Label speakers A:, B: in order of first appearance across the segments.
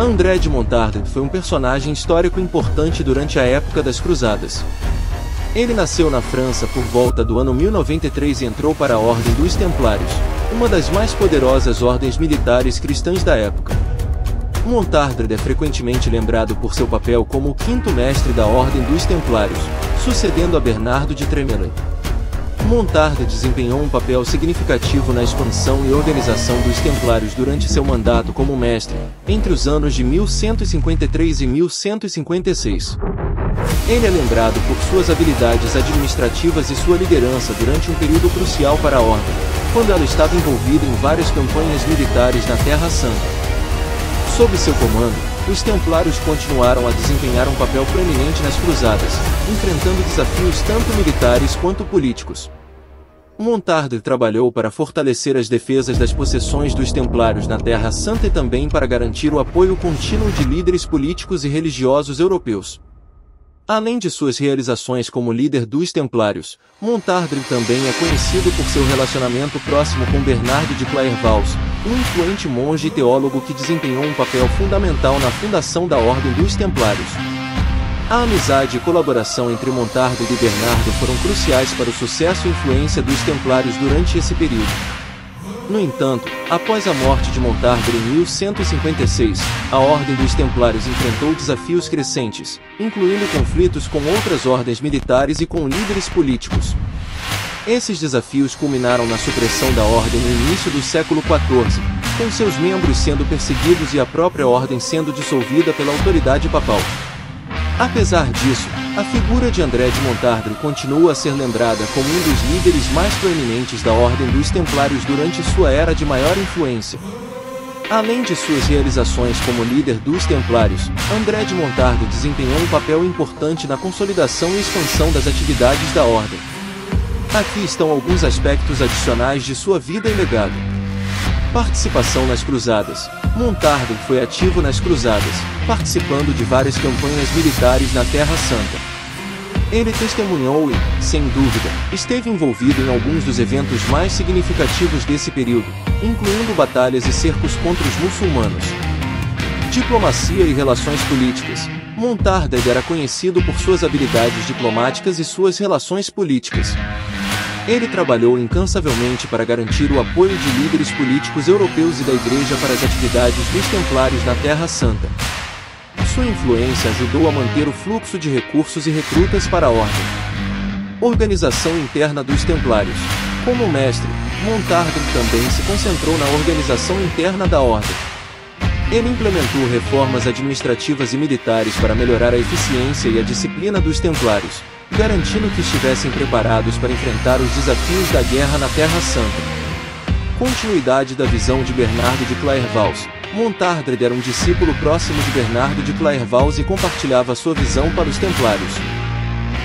A: André de Montardre foi um personagem histórico importante durante a época das Cruzadas. Ele nasceu na França por volta do ano 1093 e entrou para a Ordem dos Templários, uma das mais poderosas ordens militares cristãs da época. Montardre é frequentemente lembrado por seu papel como o quinto mestre da Ordem dos Templários, sucedendo a Bernardo de Tremblay. Montardre desempenhou um papel significativo na expansão e organização dos Templários durante seu mandato como mestre, entre os anos de 1153 e 1156. Ele é lembrado por suas habilidades administrativas e sua liderança durante um período crucial para a Ordem, quando ela estava envolvida em várias campanhas militares na Terra Santa. Sob seu comando, os Templários continuaram a desempenhar um papel proeminente nas Cruzadas, enfrentando desafios tanto militares quanto políticos. Montardre trabalhou para fortalecer as defesas das possessões dos Templários na Terra Santa e também para garantir o apoio contínuo de líderes políticos e religiosos europeus. Além de suas realizações como líder dos Templários, Montardre também é conhecido por seu relacionamento próximo com Bernardo de Clairvaux, um influente monge e teólogo que desempenhou um papel fundamental na fundação da Ordem dos Templários. A amizade e colaboração entre Montardre e Bernardo foram cruciais para o sucesso e influência dos Templários durante esse período. No entanto, após a morte de Montardre em 1156, a Ordem dos Templários enfrentou desafios crescentes, incluindo conflitos com outras ordens militares e com líderes políticos. Esses desafios culminaram na supressão da Ordem no início do século XIV, com seus membros sendo perseguidos e a própria Ordem sendo dissolvida pela autoridade papal. Apesar disso, a figura de André de Montardre continua a ser lembrada como um dos líderes mais proeminentes da Ordem dos Templários durante sua era de maior influência. Além de suas realizações como líder dos Templários, André de Montardre desempenhou um papel importante na consolidação e expansão das atividades da Ordem. Aqui estão alguns aspectos adicionais de sua vida e legado. Participação nas Cruzadas. Montardre foi ativo nas Cruzadas, participando de várias campanhas militares na Terra Santa. Ele testemunhou e, sem dúvida, esteve envolvido em alguns dos eventos mais significativos desse período, incluindo batalhas e cercos contra os muçulmanos. Diplomacia e relações políticas. Montardre era conhecido por suas habilidades diplomáticas e suas relações políticas. Ele trabalhou incansavelmente para garantir o apoio de líderes políticos europeus e da Igreja para as atividades dos Templários na Terra Santa. Sua influência ajudou a manter o fluxo de recursos e recrutas para a Ordem. Organização interna dos Templários. Como mestre, Montardre também se concentrou na organização interna da Ordem. Ele implementou reformas administrativas e militares para melhorar a eficiência e a disciplina dos Templários, garantindo que estivessem preparados para enfrentar os desafios da guerra na Terra Santa. Continuidade da visão de Bernardo de Clairvaux. Montardre era um discípulo próximo de Bernardo de Clairvaux e compartilhava sua visão para os Templários.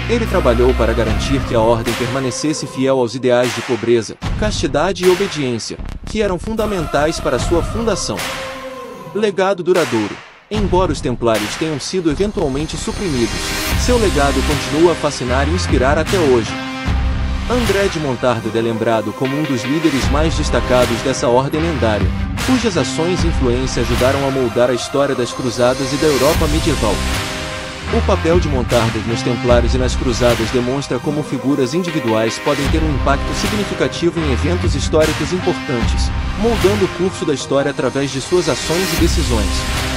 A: Ele trabalhou para garantir que a Ordem permanecesse fiel aos ideais de pobreza, castidade e obediência, que eram fundamentais para sua fundação. Legado duradouro. Embora os Templários tenham sido eventualmente suprimidos, seu legado continua a fascinar e inspirar até hoje. André de Montardre é lembrado como um dos líderes mais destacados dessa ordem lendária, cujas ações e influência ajudaram a moldar a história das Cruzadas e da Europa medieval. O papel de Montardre nos Templários e nas Cruzadas demonstra como figuras individuais podem ter um impacto significativo em eventos históricos importantes, moldando o curso da história através de suas ações e decisões.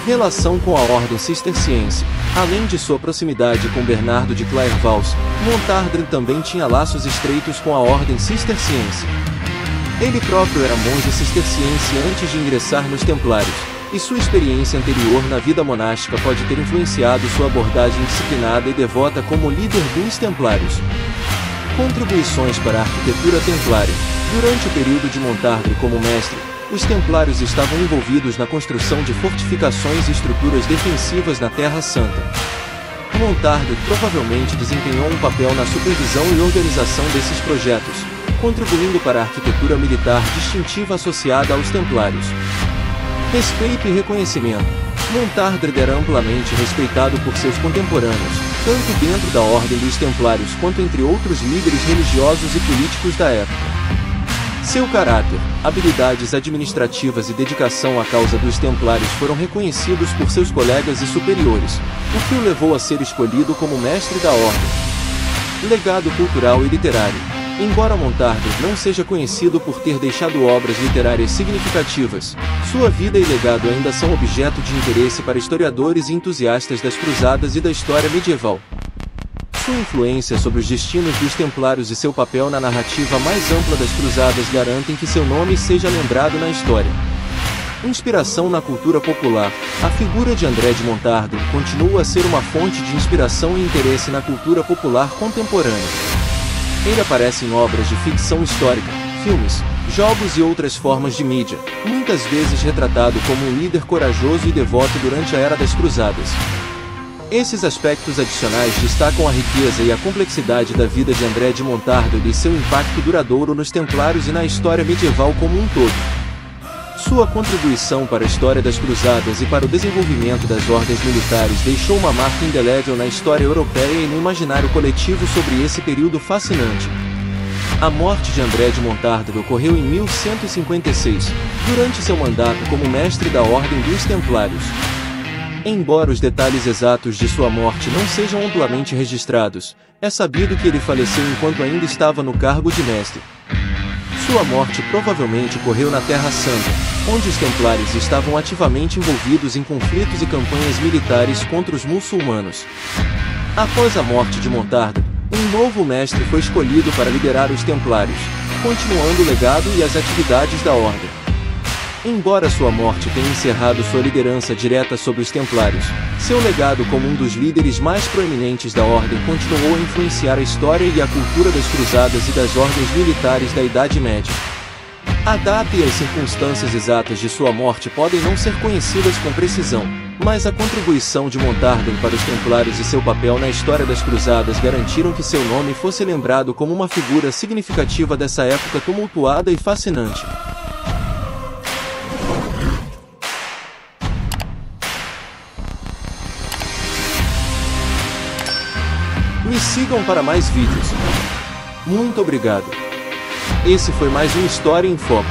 A: Relação com a Ordem Cisterciense. Além de sua proximidade com Bernardo de Clairvaux, Montardre também tinha laços estreitos com a Ordem Cisterciense. Ele próprio era monge cisterciense antes de ingressar nos Templários, e sua experiência anterior na vida monástica pode ter influenciado sua abordagem disciplinada e devota como líder dos Templários. Contribuições para a arquitetura templária. Durante o período de Montardre como mestre, os Templários estavam envolvidos na construção de fortificações e estruturas defensivas na Terra Santa. Montardre provavelmente desempenhou um papel na supervisão e organização desses projetos, contribuindo para a arquitetura militar distintiva associada aos Templários. Respeito e reconhecimento. Montardre era amplamente respeitado por seus contemporâneos, tanto dentro da Ordem dos Templários quanto entre outros líderes religiosos e políticos da época. Seu caráter, habilidades administrativas e dedicação à causa dos Templários foram reconhecidos por seus colegas e superiores, o que o levou a ser escolhido como mestre da ordem. Legado cultural e literário. Embora Montardo não seja conhecido por ter deixado obras literárias significativas, sua vida e legado ainda são objeto de interesse para historiadores e entusiastas das cruzadas e da história medieval. Sua influência sobre os destinos dos Templários e seu papel na narrativa mais ampla das cruzadas garantem que seu nome seja lembrado na história. Inspiração na cultura popular. A figura de André de Montardo continua a ser uma fonte de inspiração e interesse na cultura popular contemporânea. Ele aparece em obras de ficção histórica, filmes, jogos e outras formas de mídia, muitas vezes retratado como um líder corajoso e devoto durante a Era das Cruzadas. Esses aspectos adicionais destacam a riqueza e a complexidade da vida de André de Montardo e seu impacto duradouro nos Templários e na história medieval como um todo. Sua contribuição para a história das Cruzadas e para o desenvolvimento das ordens militares deixou uma marca indelével na história europeia e no imaginário coletivo sobre esse período fascinante. A morte de André de Montardo ocorreu em 1156, durante seu mandato como mestre da Ordem dos Templários. Embora os detalhes exatos de sua morte não sejam amplamente registrados, é sabido que ele faleceu enquanto ainda estava no cargo de mestre. Sua morte provavelmente ocorreu na Terra Santa, onde os Templários estavam ativamente envolvidos em conflitos e campanhas militares contra os muçulmanos. Após a morte de Montardo, um novo mestre foi escolhido para liderar os Templários, continuando o legado e as atividades da Ordem. Embora sua morte tenha encerrado sua liderança direta sobre os Templários, seu legado como um dos líderes mais proeminentes da Ordem continuou a influenciar a história e a cultura das cruzadas e das ordens militares da Idade Média. A data e as circunstâncias exatas de sua morte podem não ser conhecidas com precisão, mas a contribuição de Montardo para os Templários e seu papel na história das cruzadas garantiram que seu nome fosse lembrado como uma figura significativa dessa época tumultuada e fascinante. Me sigam para mais vídeos. Muito obrigado. Esse foi mais um História em Foco.